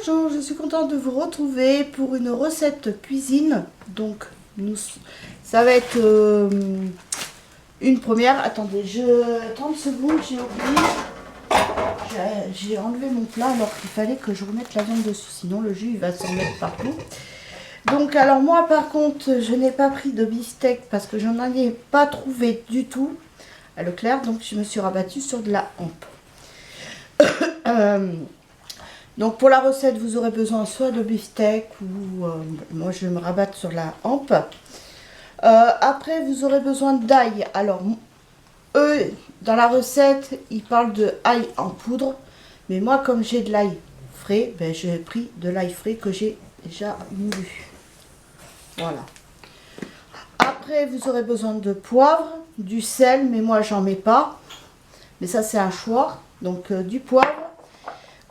Bonjour, je suis contente de vous retrouver pour une recette cuisine. Donc, ça va être une première. Attendez, 30 secondes, j'ai oublié. J'ai enlevé mon plat alors qu'il fallait que je remette la viande dessus. Sinon, le jus il va s'en mettre partout. Donc, alors moi, par contre, je n'ai pas pris de beefsteak parce que je n'en ai pas trouvé du tout à Leclerc. Donc, je me suis rabattue sur de la hampe. Donc pour la recette, vous aurez besoin soit de beefsteak ou moi je vais me rabattre sur la hampe. Après, vous aurez besoin d'ail. Alors, eux, dans la recette, ils parlent de ail en poudre. Mais moi, comme j'ai de l'ail frais, ben, j'ai pris de l'ail frais que j'ai déjà moulu. Voilà. Après, vous aurez besoin de poivre, du sel, mais moi, j'en mets pas. Mais ça, c'est un choix. Donc, du poivre.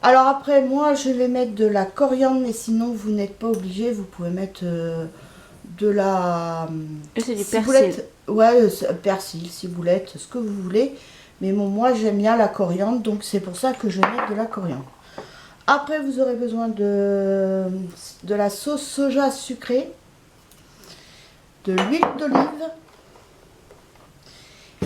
Alors après, moi, je vais mettre de la coriandre, mais sinon, vous n'êtes pas obligé. Vous pouvez mettre de la c'est du ciboulette. Ouais, persil, ciboulette, ce que vous voulez. Mais bon, moi, j'aime bien la coriandre, donc c'est pour ça que je vais mettre de la coriandre. Après, vous aurez besoin de la sauce soja sucrée, de l'huile d'olive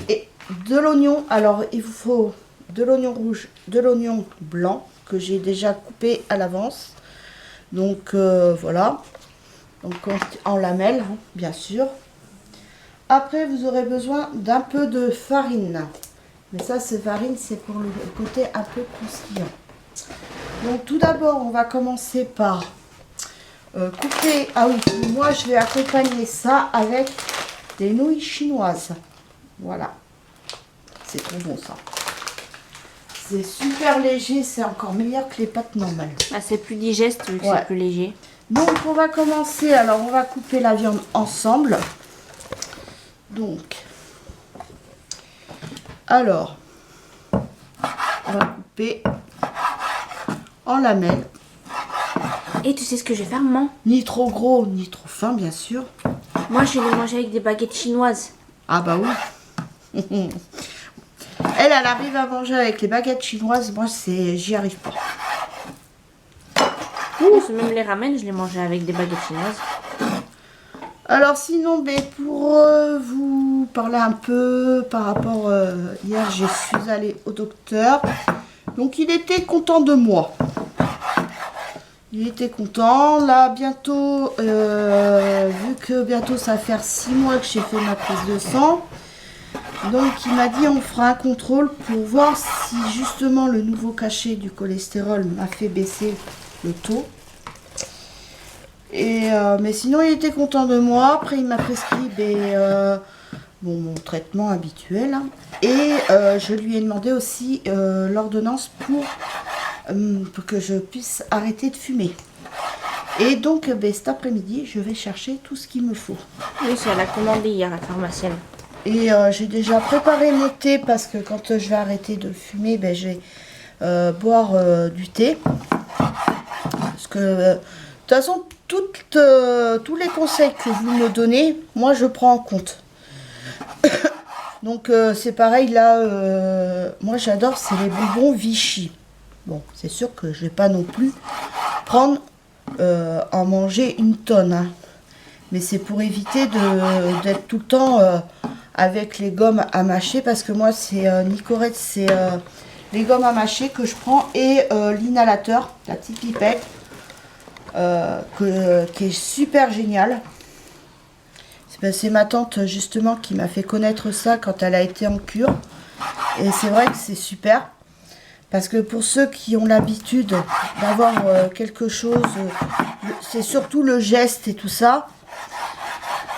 et de l'oignon. Alors, il vous faut de l'oignon rouge, de l'oignon blanc, que j'ai déjà coupé à l'avance. Donc voilà. Donc en lamelles, hein, bien sûr. Après, vous aurez besoin d'un peu de farine. Mais ça, cette farine, c'est pour le côté un peu croustillant. Donc tout d'abord, on va commencer par couper. Ah oui, moi, je vais accompagner ça avec des nouilles chinoises. Voilà. C'est trop bon, ça. C'est super léger, c'est encore meilleur que les pâtes normales. Ah, c'est plus digeste vu que c'est plus léger. Donc on va commencer, alors on va couper la viande ensemble. Donc, alors, on va couper en lamelles. Et tu sais ce que je vais faire, maman? Ni trop gros, ni trop fin, bien sûr. Moi, je vais les manger avec des baguettes chinoises. Ah bah oui. Elle arrive à manger avec les baguettes chinoises. Moi, j'y arrive pas. Même les ramen, je les mangeais avec des baguettes chinoises. Alors sinon, ben, pour vous parler un peu par rapport... hier, je suis allée au docteur. Donc, il était content de moi. Il était content. Là, bientôt, vu que bientôt, ça va faire 6 mois que j'ai fait ma prise de sang. Donc il m'a dit on fera un contrôle pour voir si justement le nouveau cachet du cholestérol m'a fait baisser le taux. Et mais sinon il était content de moi. Après il m'a prescrit mon traitement habituel. Et je lui ai demandé aussi l'ordonnance pour que je puisse arrêter de fumer. Et donc cet après-midi je vais chercher tout ce qu'il me faut. Oui, ça l'a commandé hier la pharmacienne. Et j'ai déjà préparé mon thé parce que quand je vais arrêter de fumer, ben, je vais boire du thé. Parce que de toute façon, tous les conseils que vous me donnez, moi je prends en compte. Donc c'est pareil là, moi j'adore, c'est les bonbons Vichy. Bon, c'est sûr que je vais pas non plus prendre, en manger une tonne. Hein. Mais c'est pour éviter d'être tout le temps... avec les gommes à mâcher, parce que moi c'est Nicorette, c'est les gommes à mâcher que je prends et l'inhalateur, la petite pipette qui est super génial. C'est ma tante justement qui m'a fait connaître ça quand elle a été en cure, et c'est vrai que c'est super parce que pour ceux qui ont l'habitude d'avoir quelque chose, c'est surtout le geste et tout ça,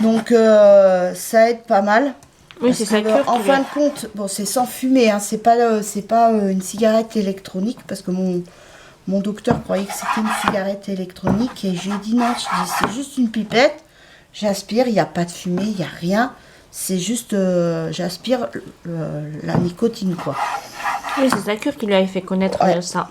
donc ça aide pas mal. Oui, c'est ça. En fin de compte, bon, c'est sans fumer, hein, c'est pas une cigarette électronique, parce que mon docteur croyait que c'était une cigarette électronique, et j'ai dit non, c'est juste une pipette, j'aspire, il n'y a pas de fumée, il n'y a rien, c'est juste, j'aspire la nicotine, quoi. Oui, c'est sa cure qui lui avait fait connaître ça.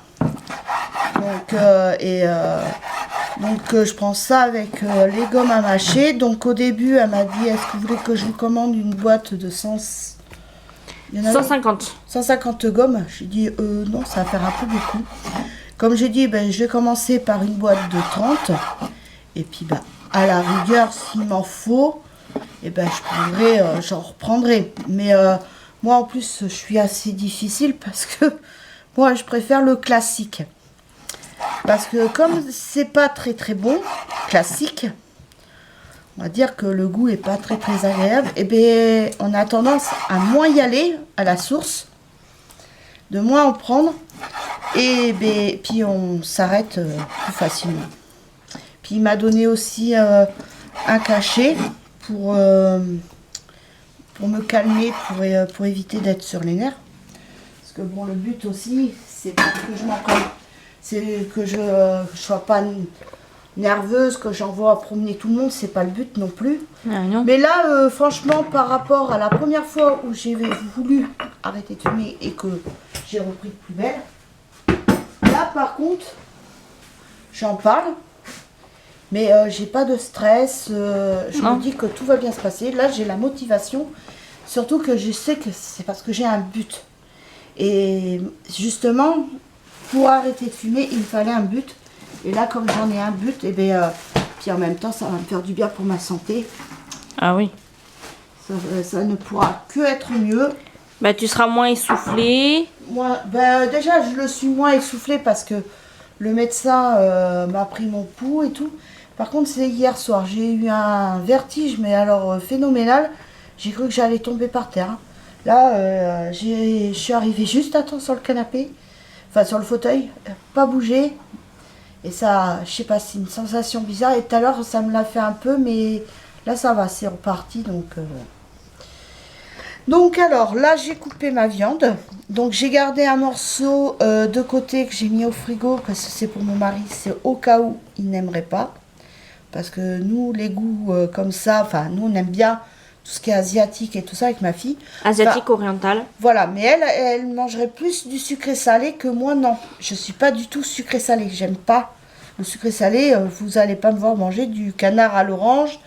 Donc, je prends ça avec les gommes à mâcher. Donc, au début, elle m'a dit, est-ce que vous voulez que je vous commande une boîte de 150. 150 gommes. J'ai dit, non, ça va faire un peu beaucoup. Comme j'ai dit, ben, je vais commencer par une boîte de 30. Et puis, ben, à la rigueur, s'il m'en faut, et ben, j'en reprendrai. Mais moi, en plus, je suis assez difficile parce que moi, je préfère le classique. Parce que comme c'est pas très très bon, classique, on va dire que le goût est pas très très agréable, et bien on a tendance à moins y aller à la source, de moins en prendre, et ben, puis on s'arrête plus facilement. Puis il m'a donné aussi un cachet pour me calmer, pour éviter d'être sur les nerfs. Parce que bon, le but aussi, c'est pas que je m'en colle. C'est que je sois pas nerveuse, que j'envoie promener tout le monde, c'est pas le but non plus. Ah, non. Mais là, franchement, par rapport à la première fois où j'ai voulu arrêter de fumer et que j'ai repris de plus belle, là par contre, j'en parle, mais j'ai pas de stress, je me dis que tout va bien se passer. Là, j'ai la motivation, surtout que je sais que c'est parce que j'ai un but. Et justement, pour arrêter de fumer, il me fallait un but. Et là, comme j'en ai un but, et bien, puis en même temps, ça va me faire du bien pour ma santé. Ah oui. Ça ne pourra que être mieux. Bah, tu seras moins essoufflé. Moi, ben, déjà, je le suis moins essoufflée parce que le médecin m'a pris mon pouls et tout. Par contre, c'est hier soir. J'ai eu un vertige, mais alors phénoménal. J'ai cru que j'allais tomber par terre. Là, je suis arrivée juste à temps sur le canapé, enfin sur le fauteuil, pas bouger. Et ça, je sais pas, c'est une sensation bizarre. Et tout à l'heure, ça me l'a fait un peu, mais là, ça va, c'est reparti. Donc alors, là, j'ai coupé ma viande. Donc, j'ai gardé un morceau de côté que j'ai mis au frigo, parce que c'est pour mon mari. C'est au cas où il n'aimerait pas. Parce que nous, les goûts comme ça, enfin, nous, on aime bien tout ce qui est asiatique et tout ça avec ma fille. Asiatique, oriental. Voilà, mais elle mangerait plus du sucré salé que moi, non. Je suis pas du tout sucré salé. J'aime pas le sucré salé. Vous allez pas me voir manger du canard à l'orange,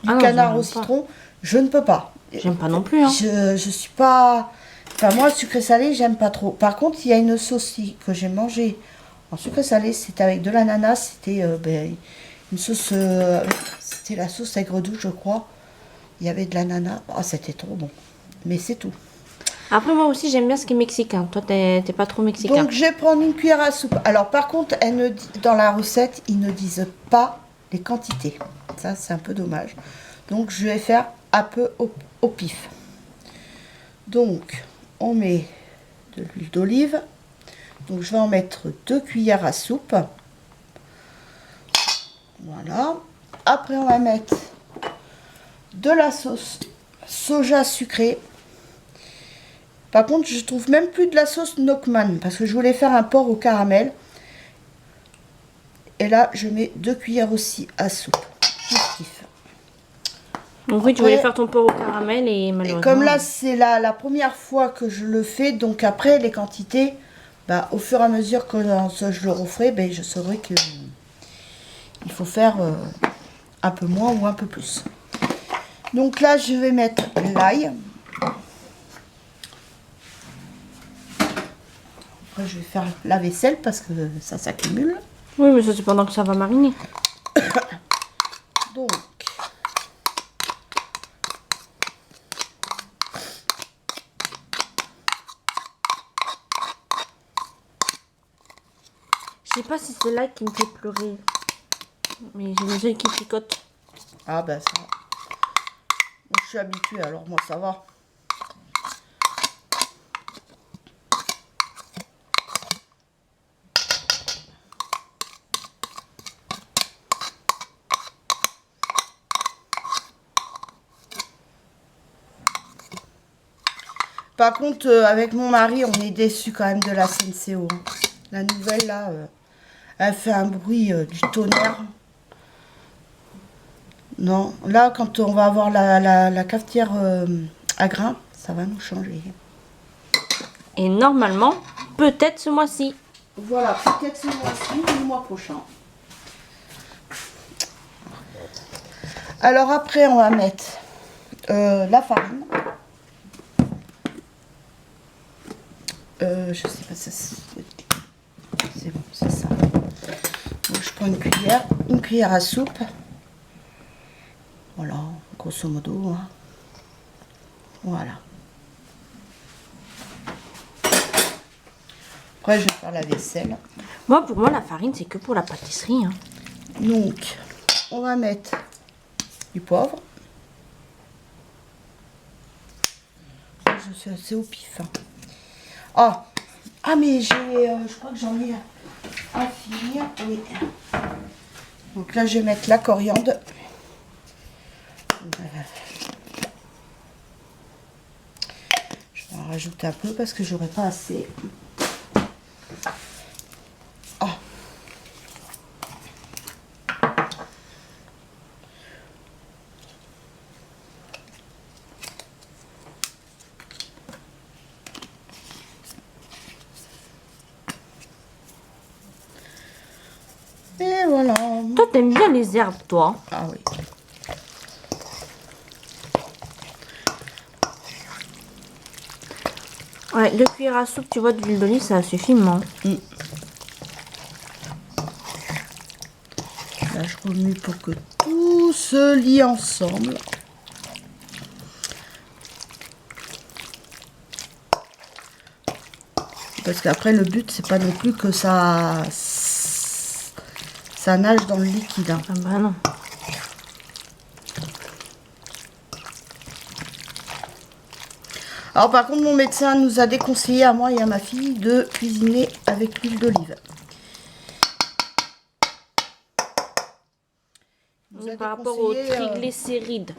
du canard au citron. Je ne peux pas. J'aime pas non plus. Hein. Je suis pas... Enfin, moi, le sucré salé, j'aime pas trop. Par contre, il y a une sauce que j'ai mangée en sucré salé. C'était avec de l'ananas. C'était une sauce... c'était la sauce aigre douce, je crois. Il y avait de l'ananas. Ah, c'était trop bon. Mais c'est tout. Après, moi aussi, j'aime bien ce qui est mexicain. Toi, t'es pas trop mexicain. Donc, je vais prendre une cuillère à soupe. Alors, par contre, dans la recette, ils ne disent pas les quantités. Ça, c'est un peu dommage. Donc, je vais faire un peu au pif. Donc, on met de l'huile d'olive. Donc, je vais en mettre 2 cuillères à soupe. Voilà. Après, on va mettre de la sauce soja sucrée. Par contre, je trouve même plus de la sauce Nockman parce que je voulais faire un porc au caramel. Et là, je mets 2 cuillères aussi à soupe. Donc oui, tu voulais faire ton porc au caramel et malheureusement... Et comme là, c'est la première fois que je le fais, donc après, les quantités, bah, au fur et à mesure que je le referai, ben, je saurai que il faut faire un peu moins ou un peu plus. Donc là, je vais mettre l'ail. Après, je vais faire la vaisselle parce que ça s'accumule. Oui, mais ça, c'est pendant que ça va mariner. Donc, je sais pas si c'est là qui me fait pleurer. Mais j'ai les yeux qui picotent. ah ben ça. Moi, je suis habituée, alors moi ça va. Par contre, avec mon mari, on est déçus quand même de la SNCO. Hein. La nouvelle, là, elle fait un bruit du tonnerre. Non, là, quand on va avoir la cafetière à grains, ça va nous changer. Et normalement, peut-être ce mois-ci. Voilà, peut-être ce mois-ci ou le mois prochain. Alors après, on va mettre la farine. Je sais pas, c'est c'est bon, c'est ça. Donc, je prends une cuillère à soupe. Voilà, grosso modo. Hein. Voilà. Après, je vais faire la vaisselle. Moi, pour moi, la farine, c'est que pour la pâtisserie. Hein. Donc, on va mettre du poivre. Je suis assez au pif. Hein. Ah, mais je crois que j'en ai à finir. Oui. Donc là, je vais mettre la coriandre. Je vais en rajouter un peu parce que j'aurai pas assez. Ah. Et voilà. Toi, t'aimes bien les herbes, toi. Ah oui. Ouais, 2 cuillères à soupe, tu vois, d'huile d'olive, ça suffit, moi. Là, je remue pour que tout se lie ensemble. Parce qu'après, le but, c'est pas non plus que ça nage dans le liquide. Hein. Ah bah non. Alors par contre, mon médecin nous a déconseillé à moi et à ma fille de cuisiner avec l'huile d'olive. Par rapport aux triglycérides.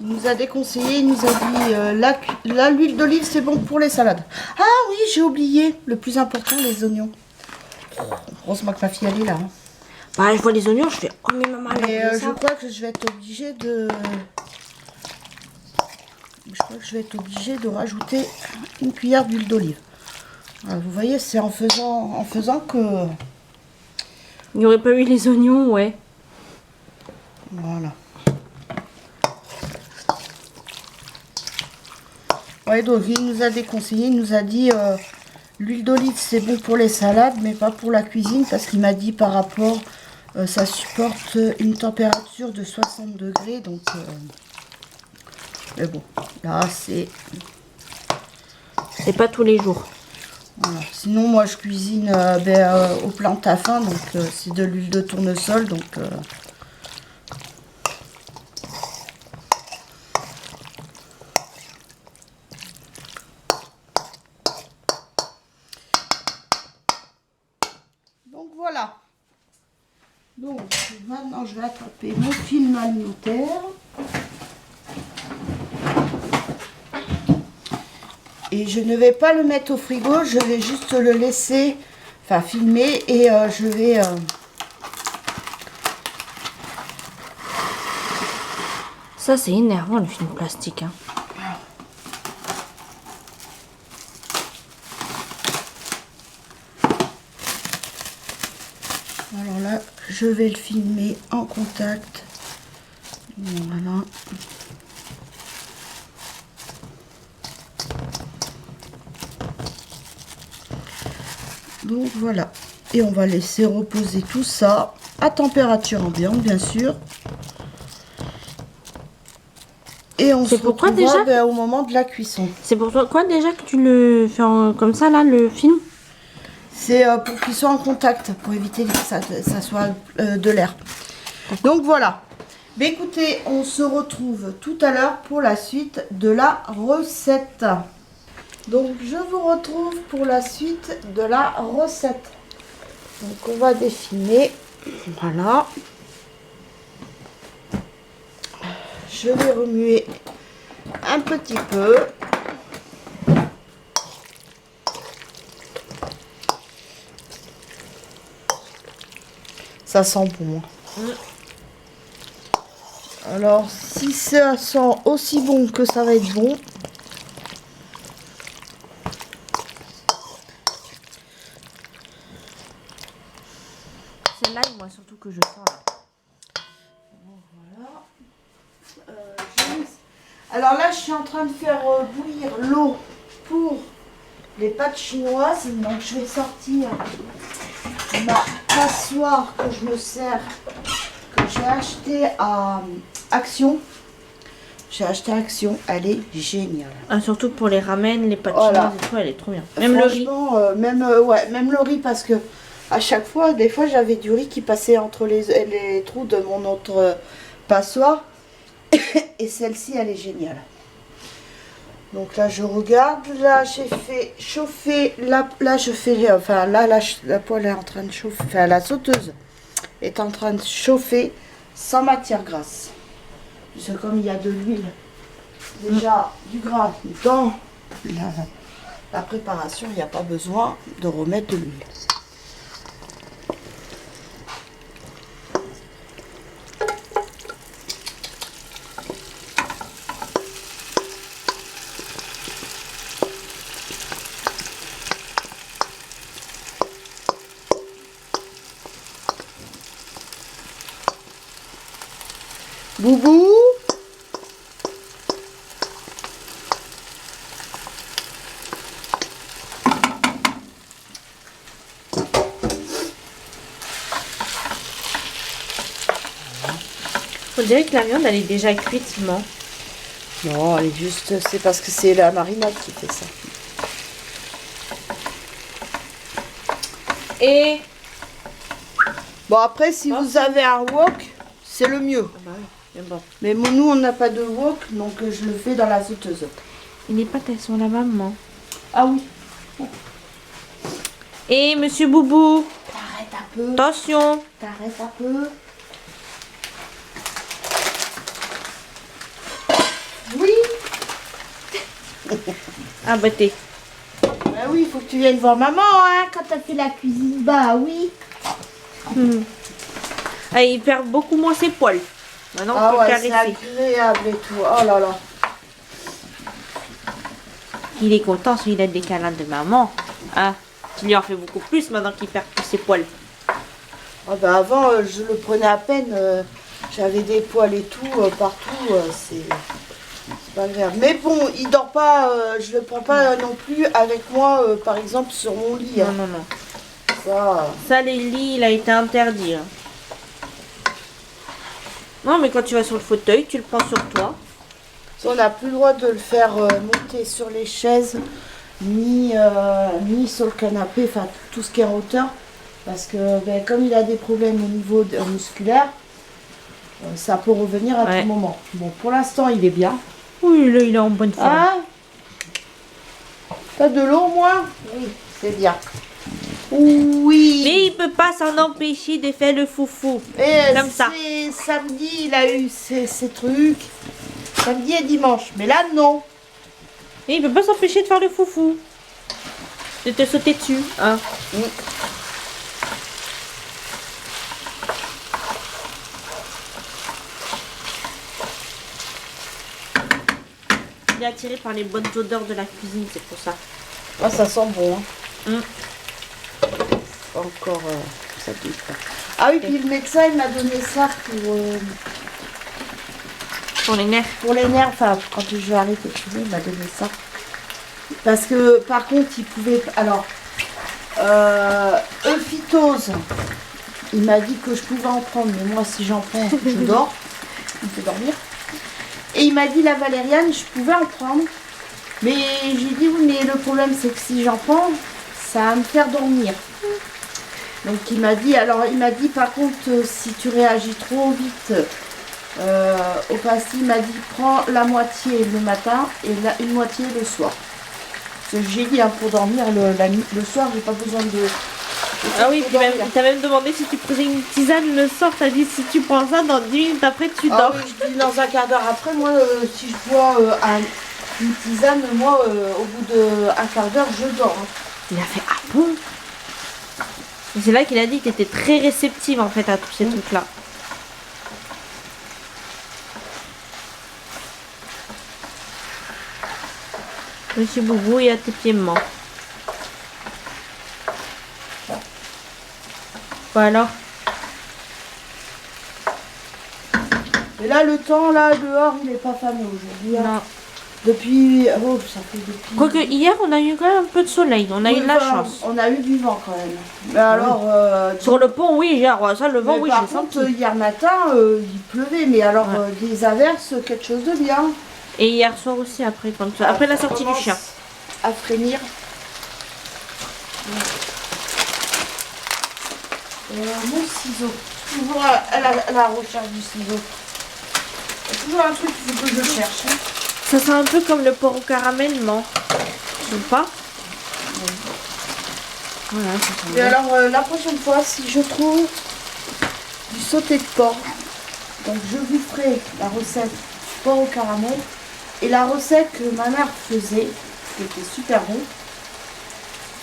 Il nous a déconseillé, il nous a dit l'huile d'olive c'est bon pour les salades. Ah oui, j'ai oublié le plus important, les oignons. Heureusement que ma fille elle est là. Hein. Bah, je vois les oignons, je fais oh mais maman, mais je crois que je vais être obligée de. Je crois que je vais être obligée de rajouter une cuillère d'huile d'olive. Vous voyez, c'est en faisant que. Il n'y aurait pas eu les oignons, ouais. Voilà. Ouais, donc il nous a déconseillé, il nous a dit l'huile d'olive c'est bon pour les salades, mais pas pour la cuisine, parce qu'il m'a dit par rapport, ça supporte une température de 60 degrés, donc. Mais bon, là c'est. C'est pas tous les jours. Voilà. Sinon, moi je cuisine aux plantes à fin, donc c'est de l'huile de tournesol, donc. Donc voilà. Donc maintenant je vais attraper mon film alimentaire. Et je ne vais pas le mettre au frigo, je vais juste le laisser, enfin filmer et je vais... Ça c'est énervant le film plastique. Hein. Alors là, je vais le filmer en contact. Voilà. Donc voilà. Et on va laisser reposer tout ça à température ambiante, bien sûr. Et on se pourquoi retrouvera déjà au moment de la cuisson. C'est pour toi quoi déjà que tu le fais comme ça là, le film? C'est pour qu'il soit en contact, pour éviter que ça soit de l'air. Donc voilà. Mais écoutez, on se retrouve tout à l'heure pour la suite de la recette. Donc je vous retrouve pour la suite de la recette. Donc on va définer. Voilà. Je vais remuer un petit peu. Ça sent bon. Alors, si ça sent aussi bon que ça va être bon. C'est l'ail, moi, surtout que je sens là. Voilà. Alors là, je suis en train de faire bouillir l'eau pour les pâtes chinoises. Donc, je vais sortir ma passoire que je me sers, que j'ai acheté à Action. J'ai acheté à Action, elle est géniale. Ah, surtout pour les ramen, les pâtes Voilà. chinoises et tout, elle est trop bien. Même le riz. Franchement, même le riz, parce que à chaque fois, des fois, j'avais du riz qui passait entre les trous de mon autre passoire. Et celle-ci, elle est géniale. Donc là, je regarde. Là, j'ai fait chauffer. Là, je fais. Enfin, là, la poêle est en train de chauffer. Enfin, la sauteuse est en train de chauffer sans matière grasse. Parce que comme il y a de l'huile, déjà du gras dans la préparation, il n'y a pas besoin de remettre de l'huile. Boubou, On dirait que la viande, elle est déjà cuite, non? non, elle est juste, c'est parce que c'est la marinade qui fait ça. Et... Bon, après, si vous avez un wok, c'est le mieux. Ah bah oui, mais bon. Mais nous, on n'a pas de wok, donc je le fais dans la sauteuse. Et les pâtes, elles sont là, maman. Ah oui. Et monsieur Boubou, T'arrêtes un peu. attention. T'arrêtes un peu. Oui. Ah bah t'es... Bah oui, il faut que tu viennes voir maman, hein, quand t'as fait la cuisine. Bah oui. Ah, il perd beaucoup moins ses poils. Maintenant, on Ah peut ouais, caresser. c'est agréable et tout. Oh là là. Il est content, celui-là, des câlins de maman. Ah, tu lui en fais beaucoup plus maintenant qu'il perd plus ses poils. Ah bah avant, je le prenais à peine. J'avais des poils et tout partout. C'est pas agréable. Mais bon, il dort pas. Je le prends pas non plus avec moi, par exemple, sur mon lit. Non, Hein. non, non. Ça, Ça, les lits, il a été interdit. Hein. Non, mais quand tu vas sur le fauteuil, tu le prends sur toi. on n'a plus le droit de le faire monter sur les chaises, ni sur le canapé, enfin tout ce qui est en hauteur. Parce que ben, comme il a des problèmes au niveau musculaire, ça peut revenir à Ouais. tout moment. Bon, pour l'instant, il est bien. Oui, là, il est en bonne forme. Ah, t'as de l'eau, moi? Oui, c'est bien. Oui. Mais il peut pas s'en empêcher de faire le foufou. Et comme ça. samedi, il a eu ces trucs. Samedi et dimanche. Mais là, non. Et il peut pas s'empêcher de faire le foufou. De te sauter dessus. Hein. Mm. Il est attiré par les bonnes odeurs de la cuisine, c'est pour ça. Ah, ça sent bon. Hein. Mm. Encore, ça pique pas. Ah oui, puis le médecin, il m'a donné ça Pour les nerfs. pour les nerfs. Enfin, quand je vais arrêter de fumer, il m'a donné ça. Parce que, par contre, il pouvait... Alors, Euphytose, il m'a dit que je pouvais en prendre. Mais moi, si j'en prends, je dors. Il me fait dormir. Et il m'a dit la valériane, je pouvais en prendre. Mais j'ai dit, oui, mais le problème, c'est que si j'en prends, ça va me faire dormir. Donc il m'a dit, par contre, si tu réagis trop vite au pastis, il m'a dit, prends la moitié le matin et une moitié le soir. Parce que j'ai dit, hein, pour dormir le soir, j'ai pas besoin de... Ah oui, puis même, il t'a même demandé si tu prenais une tisane le soir. T'as dit si tu prends ça, dans 10 minutes après, tu Ah dors. oui, je dis dans un quart d'heure après, moi, si je bois une tisane, moi, au bout d'un quart d'heure, je dors. Hein. Il a fait ah bon. Et c'est là qu'il a dit que t'étais très réceptive en fait à tous ces trucs-là. Monsieur Boubou, il y a tes pieds morts. Bon alors. Et là, le temps, là, dehors, il est pas fameux aujourd'hui. Hein. Non. Depuis... Oh, ça fait depuis... Quoique hier, on a eu quand même un peu de soleil. On a eu de la enfin, chance. On a eu du vent quand même. Mais alors... Sur le pont, oui, hier, ça, le vent, mais oui, par j'ai contre, senti. hier matin, il pleuvait. Mais alors, des averses, quelque chose de bien. Et hier soir aussi, après, après la sortie du chien. À frémir. Mon ciseau. Toujours à la recherche du ciseau. Il y a toujours un truc qu'il faut que je cherche. Hein. Ça sent un peu comme le porc au caramel, non? Je sais pas. Voilà, ça sent Et bien. alors, la prochaine fois, si je trouve du sauté de porc, donc je vous ferai la recette porc au caramel et la recette que ma mère faisait, qui était super bon.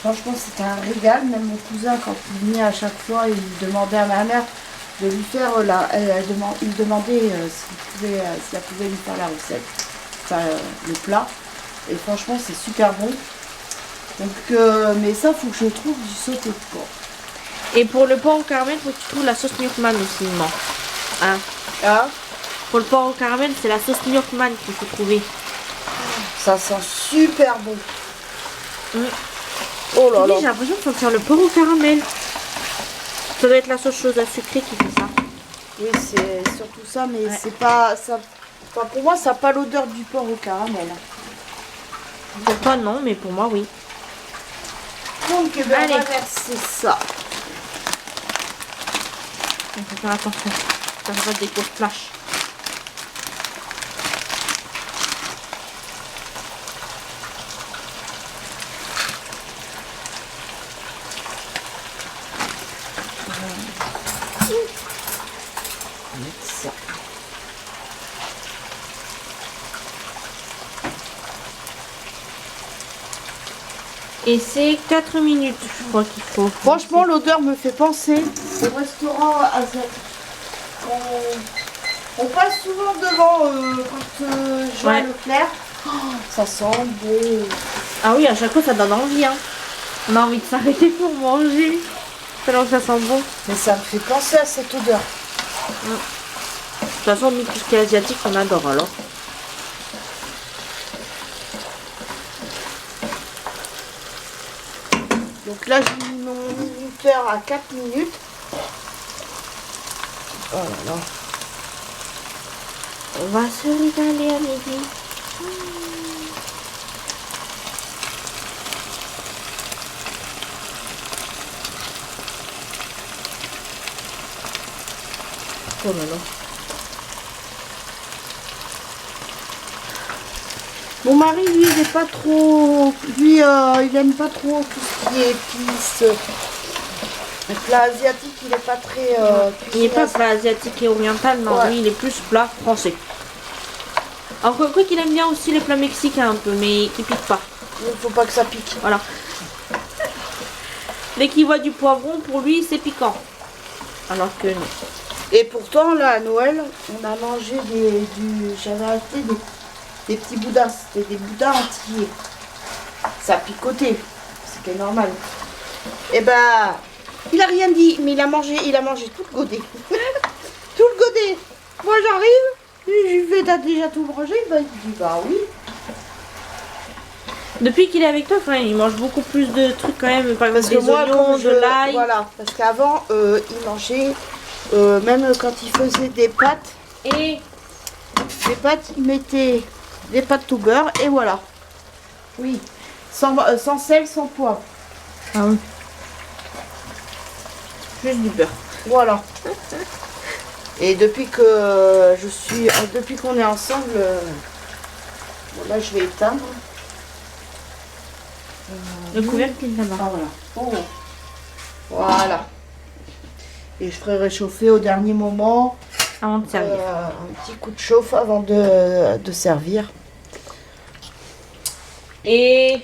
Franchement, c'était un régal. Même mon cousin, quand il venait à chaque fois, il demandait à ma mère de lui faire il demandait si elle pouvait lui faire la recette, enfin le plat. Et franchement, c'est super bon. Donc, mais ça, faut que je trouve du sauté de porc. Et pour le porc au caramel, faut que tu trouves la sauce Milkman aussi, non? Hein? Ah, Pour le porc au caramel, c'est la sauce Milkman qu'il faut trouver. ça sent super bon. Mm. Oh là Oui, là. j'ai l'impression de sentir le porc au caramel. Ça doit être la sauce chose à sucré qui fait ça. Oui, c'est surtout ça, mais Ouais. c'est pas ça. Enfin, pour moi, ça n'a pas l'odeur du porc au caramel. Pour toi, non, mais pour moi, oui. Donc, eh ben, on Allez. va verser ça. On faut faire attention. Ça va être des grosses flashs. Ça. Et c'est 4 minutes, je crois qu'il faut. Franchement, l'odeur me fait penser au restaurant asiatique. On passe souvent devant quand je vais à Ouais. Leclerc. Oh, ça sent bon. Ah oui, à chaque fois, ça donne envie. Hein. On a envie de s'arrêter pour manger. Tellement que ça sent bon. Mais ça me fait penser à cette odeur. De toute façon, nous, tout ce qui est asiatique, on adore alors. Donc là, j'ai mis mon minuteur à 4 minutes. Oh là là. On va se régaler à midi. Oh là là. Mon mari, lui, il est pas trop... Lui, il aime pas trop tout ce qui est épices. Le plat asiatique, il est pas très... Il n'est pas plat asiatique et oriental, non. Ouais. Lui, il est plus plat français. Alors, quoi qu'il aime bien aussi les plats mexicains un peu, mais qui piquent pas. Il faut pas que ça pique. Voilà. Dès qu'il voit du poivron, pour lui, c'est piquant. Alors que non. Et pourtant, là, à Noël, on a mangé j'avais acheté des petits boudins. C'était des boudins entiers. Ça picotait. C'était normal. Et ben, il a rien dit, mais il a mangé tout le godet. Tout le godet. Moi, j'arrive, je lui fais, t'as déjà tout mangé? Ben, il dit, bah oui. Depuis qu'il est avec toi, enfin, il mange beaucoup plus de trucs quand même. Par exemple, Parce que des moi, oignons, comme de l'ail. Voilà, parce qu'avant, il mangeait, même quand il faisait des pâtes, Et il mettait des pâtes tout beurre, et voilà. Oui, sans sel, sans poivre. ah oui. Juste du beurre. Voilà. Et depuis depuis qu'on est ensemble, bon, là, je vais éteindre. Le couvercle, il est là-bas. Ah, voilà. Oh. Voilà. Et je ferai réchauffer au dernier moment. Avant de servir. Un petit coup de chauffe avant de servir. Et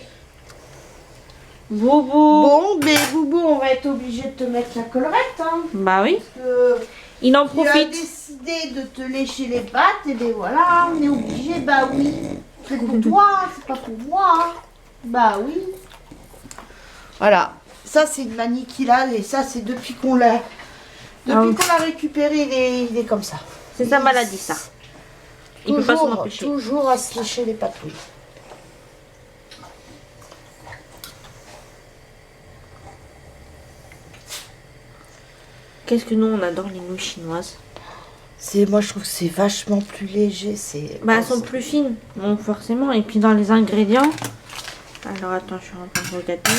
Boubou. Bon, mais Boubou, on va être obligé de te mettre la collerette. Hein, Bah oui. parce que Il en tu as profite. décidé de te lécher les pattes. Et bien voilà, on est obligé. Bah oui. C'est pour toi, c'est pas pour moi. Bah oui. Voilà. Ça, c'est une manie qu'il a. Et ça, c'est depuis qu'on l'a... Depuis Ah oui. qu'on l'a récupéré, il est comme ça. C'est sa maladie, ça. Il peut pas s'en empêcher. Toujours à se lécher les patouilles. Qu'est-ce que nous, on adore les nouilles chinoises. Moi, je trouve que c'est vachement plus léger. Bah, elles sont plus fines, donc forcément. Et puis dans les ingrédients... Alors, attends, je suis en train de regarder.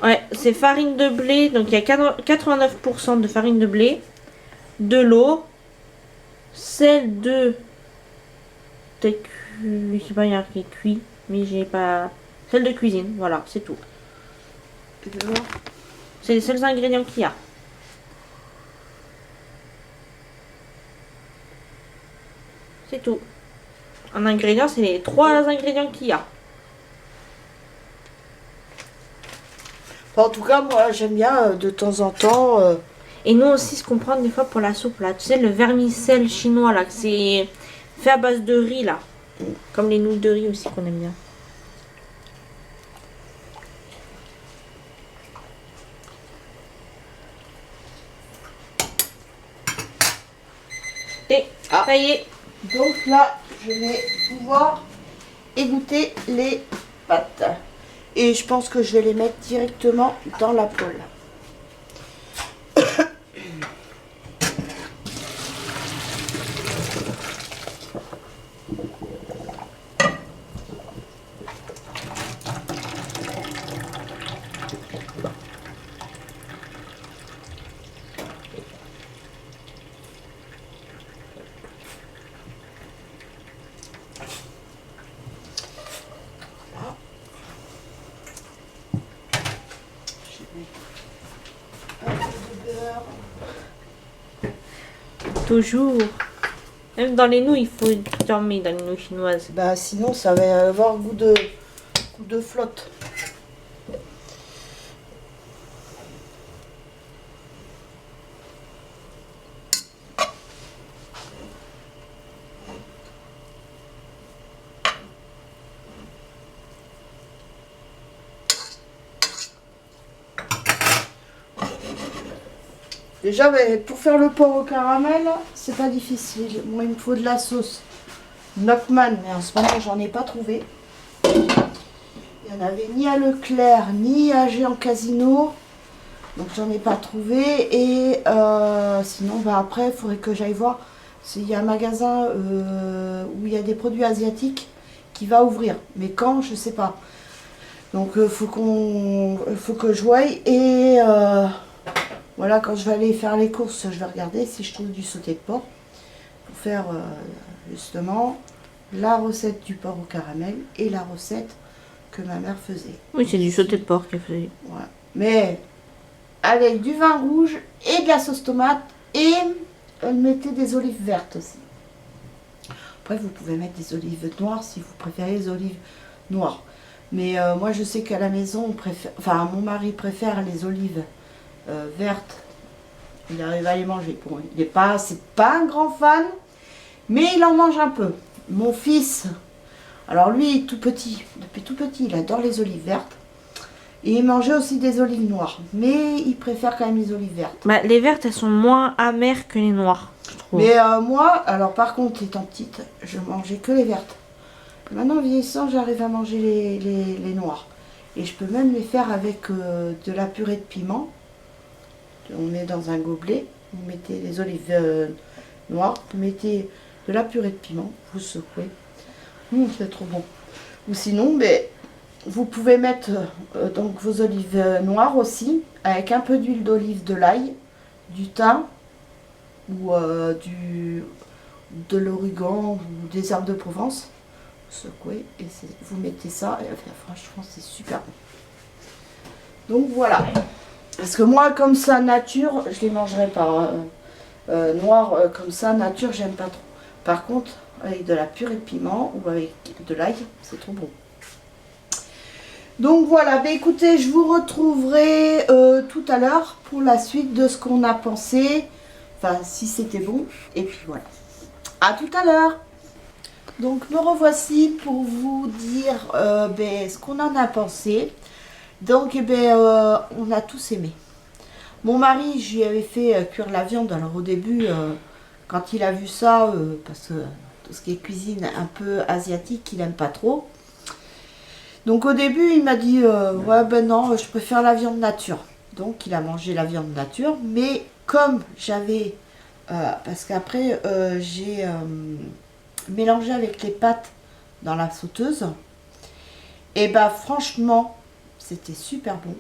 Ouais, c'est farine de blé. Donc, il y a 89% de farine de blé. De l'eau. Sel de... Peut-être je sais pas, il y a marqué cuit. Mais j'ai pas... Sel de cuisine, voilà, c'est tout. C'est les seuls ingrédients qu'il y a. C'est tout. En ingrédients, c'est les 3 ingrédients qu'il y a. En tout cas, moi, j'aime bien de temps en temps... Et nous aussi, ce qu'on prend des fois pour la soupe, là. Tu sais, le vermicelle chinois, là. C'est fait à base de riz, là. Comme les nouilles de riz aussi, qu'on aime bien. Et ça y est. Donc là, je vais pouvoir égoutter les pâtes. Et je pense que je vais les mettre directement dans la poêle. Toujours. Même dans les nouilles, il faut dormir dans les nouilles chinoises. Bah sinon ça va avoir goût de flotte. Déjà, pour faire le porc au caramel, c'est pas difficile. Moi, il me faut de la sauce Nockman, mais en ce moment, j'en ai pas trouvé. Il n'y en avait ni à Leclerc, ni à Géant Casino. Donc, j'en ai pas trouvé. Et sinon, bah, après, il faudrait que j'aille voir s'il y a un magasin où il y a des produits asiatiques qui va ouvrir. Mais quand, je sais pas. Donc, faut que je voie. Et... voilà, quand je vais aller faire les courses, je vais regarder si je trouve du sauté de porc pour faire justement la recette du porc au caramel et la recette que ma mère faisait. Oui, c'est du sauté de porc qu'elle faisait. Ouais. Mais avec du vin rouge et de la sauce tomate et elle mettait des olives vertes aussi. Après, vous pouvez mettre des olives noires si vous préférez les olives noires. Mais moi, je sais qu'à la maison, mon mari préfère les olives verte, il arrive à les manger. Bon, c'est pas un grand fan, mais il en mange un peu. Mon fils, alors lui, tout petit, depuis tout petit, il adore les olives vertes. Et il mangeait aussi des olives noires, mais il préfère quand même les olives vertes. Bah, les vertes, elles sont moins amères que les noires, je trouve. Mais moi, alors par contre, étant petite, je mangeais que les vertes. Maintenant, vieillissant, j'arrive à manger les noires. Et je peux même les faire avec de la purée de piment. On met dans un gobelet, vous mettez les olives noires, vous mettez de la purée de piment, vous secouez. C'est trop bon. Ou sinon, vous pouvez mettre donc vos olives noires aussi, avec un peu d'huile d'olive, de l'ail, du thym, ou de l'origan, ou des herbes de Provence. Vous secouez et vous mettez ça, et franchement, c'est super bon. Donc voilà. Parce que moi, comme ça, nature, je les mangerai pas. Noir, comme ça, nature, j'aime pas trop. Par contre, avec de la purée de piment ou avec de l'ail, c'est trop bon. Donc voilà, écoutez, je vous retrouverai tout à l'heure pour la suite de ce qu'on a pensé. Enfin, si c'était bon. Et puis voilà. À tout à l'heure. Donc me revoici pour vous dire ce qu'on en a pensé. Donc, on a tous aimé. Mon mari, je lui avais fait cuire la viande. Alors, au début, quand il a vu ça, parce que tout ce qui est cuisine un peu asiatique, il aime pas trop. Donc au début, il m'a dit ouais ben non, je préfère la viande nature. Donc il a mangé la viande nature, mais comme j'avais parce qu'après j'ai mélangé avec les pâtes dans la sauteuse, et bah franchement, c'était super bon.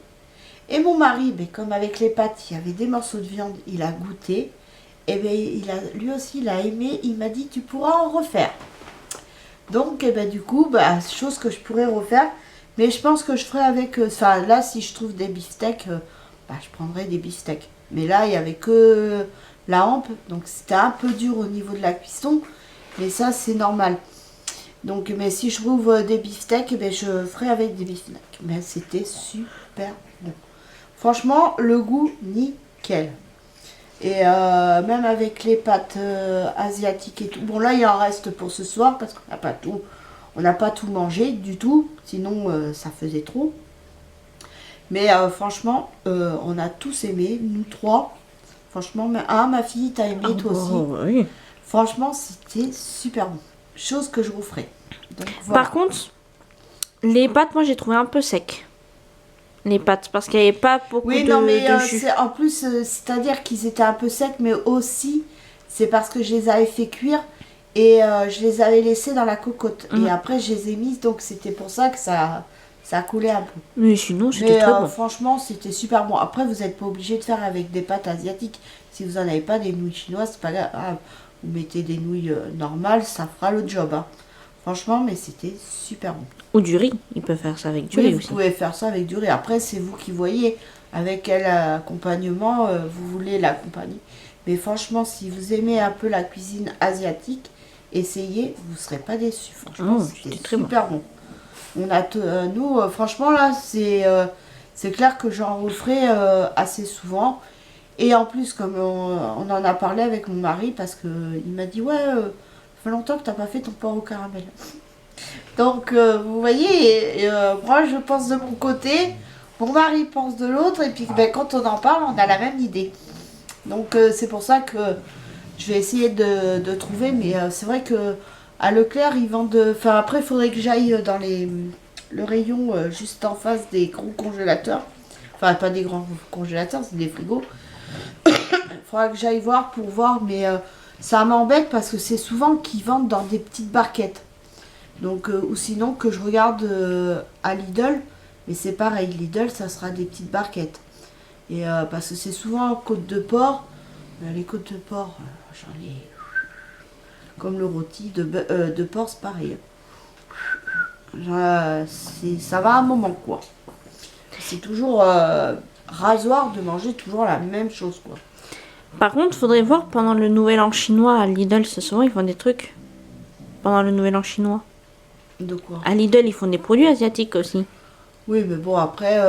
Et mon mari, ben, comme avec les pâtes, il y avait des morceaux de viande, il a goûté. Et ben, lui aussi, il a aimé. Il m'a dit, tu pourras en refaire. Donc, et ben, du coup, bah, chose que je pourrais refaire. Mais je pense que je ferai avec... Enfin, là, si je trouve des beefsteaks, bah, je prendrai des beefsteaks. Mais là, il n'y avait que la hampe. Donc, c'était un peu dur au niveau de la cuisson. Mais ça, c'est normal. Donc, mais si je trouve des beefsteaks, eh ben, je ferai avec des beefsteaks. Mais c'était super bon. Franchement, le goût, nickel. Et même avec les pâtes asiatiques et tout. Bon, là, il en reste pour ce soir parce qu'on n'a pas tout. On n'a pas tout mangé du tout. Sinon, ça faisait trop. Mais franchement, on a tous aimé, nous trois. Franchement, ma fille, t'as aimé, toi aussi. Oui. Franchement, c'était super bon. Chose que je referai. Donc, voilà. Par contre, les pâtes, moi, j'ai trouvé un peu sec. Les pâtes, parce qu'il n'y avait pas beaucoup oui, de, non, mais de jus. en plus, c'est-à-dire qu'ils étaient un peu secs, mais aussi, c'est parce que je les avais fait cuire et je les avais laissés dans la cocotte. Et après, je les ai mises, donc c'était pour ça que ça coulait un peu. Mais sinon, c'était Mais très bon. franchement, c'était super bon. Après, vous n'êtes pas obligé de faire avec des pâtes asiatiques. Si vous n'en avez pas, des nouilles chinoises, c'est pas grave. Vous mettez des nouilles normales, ça fera le job. Hein. Franchement, mais c'était super bon. Ou du riz. Il peut faire ça avec du Oui, riz vous aussi. pouvez faire ça avec du riz. Après, c'est vous qui voyez avec quel accompagnement vous voulez l'accompagner. Mais franchement, si vous aimez un peu la cuisine asiatique, essayez, vous ne serez pas déçus. Franchement, c'était très super bon. On a nous, franchement, là, c'est clair que j'en referai assez souvent. Et en plus, comme on en a parlé avec mon mari, parce qu'il m'a dit, ouais, ça fait longtemps que tu n'as pas fait ton porc au caramel. Donc, vous voyez, moi je pense de mon côté, mon mari pense de l'autre, et puis ben, quand on en parle, on a la même idée. Donc, c'est pour ça que je vais essayer de trouver, mais c'est vrai que à Leclerc, ils vendent. Enfin, après, il faudrait que j'aille dans le rayon juste en face des gros congélateurs. Enfin, pas des grands congélateurs, c'est des frigos. Il faudra que j'aille voir pour voir, mais ça m'embête parce que c'est souvent qu'ils vendent dans des petites barquettes. Donc, ou sinon que je regarde à Lidl, mais c'est pareil, Lidl ça sera des petites barquettes. Et parce que c'est souvent côte de porc, les côtes de porc, j'en ai comme le rôti de porc, c'est pareil. Ça va un moment quoi. C'est toujours rasoir de manger toujours la même chose quoi. Par contre, faudrait voir pendant le nouvel an chinois à Lidl, c'est souvent ils font des trucs. Pendant le nouvel an chinois. De quoi? À Lidl, ils font des produits asiatiques aussi. Oui, mais bon, après,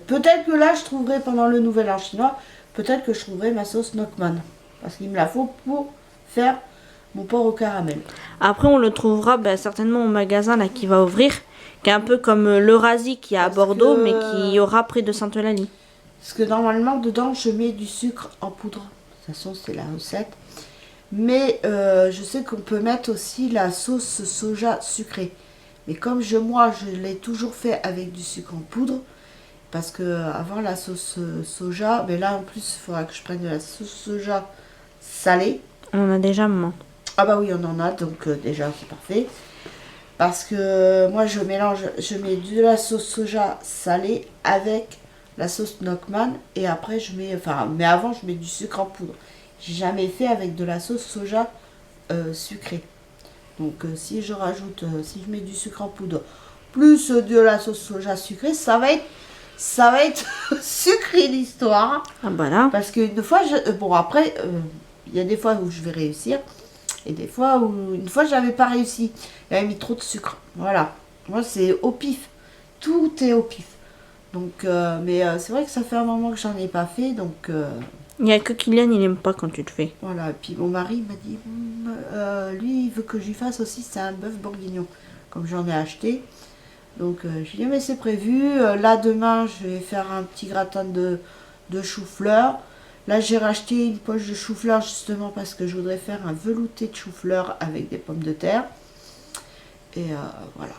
peut-être que là, je trouverai pendant le nouvel an chinois, peut-être que je trouverai ma sauce Nockman. Parce qu'il me la faut pour faire mon porc au caramel. Après, on le trouvera certainement au magasin là qui va ouvrir, qui est un peu comme l'Eurasie qui est à Bordeaux, mais qui y aura près de Sainte-Eulalie. Parce que normalement, dedans, je mets du sucre en poudre. De toute façon, c'est la recette. Mais je sais qu'on peut mettre aussi la sauce soja sucrée. Mais comme moi, je l'ai toujours fait avec du sucre en poudre. Parce que avant la sauce soja, mais là en plus, il faudra que je prenne de la sauce soja salée. On en a déjà, maman. Ah bah oui, on en a, donc déjà, c'est parfait. Parce que moi, je mets de la sauce soja salée avec la sauce Nockman. Et après, mais avant, je mets du sucre en poudre. J'ai jamais fait avec de la sauce soja sucrée. Donc si je mets du sucre en poudre plus de la sauce soja sucrée, ça va être sucré l'histoire. Ah bah là. Parce qu'une fois, bon après, il y a des fois où je vais réussir et des fois où une fois j'avais pas réussi. J'avais mis trop de sucre. Voilà. Moi c'est au pif. Tout est au pif. Donc, mais c'est vrai que ça fait un moment que j'en ai pas fait, donc. Il n'y a que Kylian, il aime pas quand tu le fais. Voilà, et puis mon mari m'a dit, lui, il veut que je lui fasse aussi, c'est un bœuf bourguignon, comme j'en ai acheté. Donc, je lui ai dit, mais c'est prévu. Là, demain, je vais faire un petit gratin de chou-fleur. Là, j'ai racheté une poche de chou-fleur justement parce que je voudrais faire un velouté de chou-fleur avec des pommes de terre. Et voilà.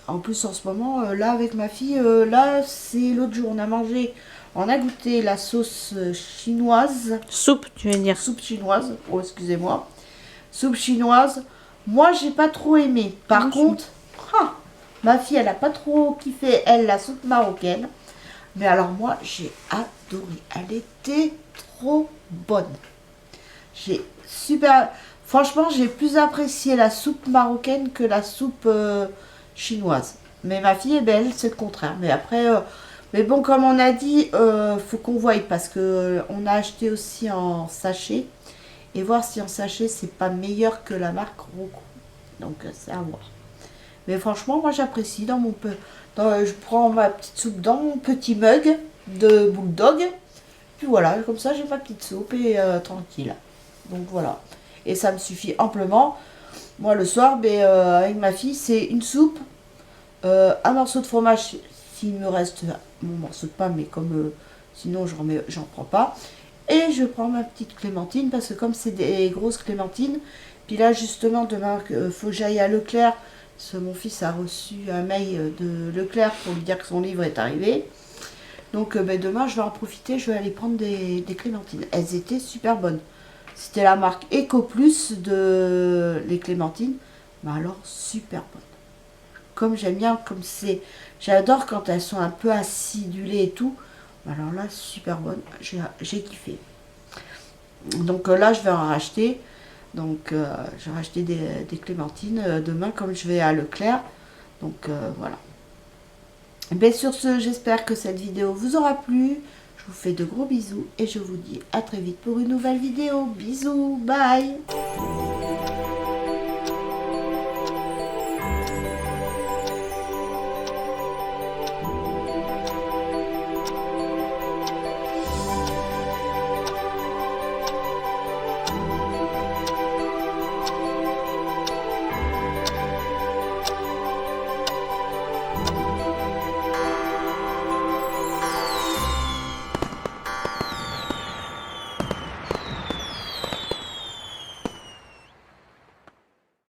En plus, en ce moment, là, avec ma fille, là, c'est l'autre jour, on a goûté la sauce chinoise. Soupe, tu veux dire. Soupe chinoise, oh, excusez-moi. Soupe chinoise. Moi, j'ai pas trop aimé. Par contre, ma fille, elle a pas trop kiffé, elle, la soupe marocaine. Mais alors moi, j'ai adoré. Elle était trop bonne. J'ai super... Franchement, j'ai plus apprécié la soupe marocaine que la soupe chinoise. Mais ma fille est belle, c'est le contraire. Mais après, mais bon, comme on a dit, faut qu'on voie parce que on a acheté aussi en sachet. Et voir si en sachet, c'est pas meilleur que la marque Rocco. Donc, c'est à voir. Mais franchement, moi, j'apprécie dans mon peu. Je prends ma petite soupe dans mon petit mug de bulldog. Puis voilà, comme ça, j'ai ma petite soupe et tranquille. Donc voilà. Et ça me suffit amplement. Moi, le soir, avec ma fille, c'est une soupe, un morceau de fromage, s'il me reste mon morceau de pain, mais comme sinon, j'en prends pas. Et je prends ma petite clémentine, parce que comme c'est des grosses clémentines, puis là, justement, demain, il faut que j'aille à Leclerc. Parce que mon fils a reçu un mail de Leclerc pour lui dire que son livre est arrivé. Donc demain, je vais en profiter, je vais aller prendre des clémentines. Elles étaient super bonnes. C'était la marque Eco Plus de les clémentines. Mais alors, super bonnes. Comme j'aime bien, comme c'est... J'adore quand elles sont un peu acidulées et tout. Alors là, super bonnes. J'ai kiffé. Donc là, je vais en racheter. Donc, je vais racheter des clémentines demain, comme je vais à Leclerc. Donc, voilà. Et sur ce, j'espère que cette vidéo vous aura plu. Je vous fais de gros bisous et je vous dis à très vite pour une nouvelle vidéo. Bisous, bye!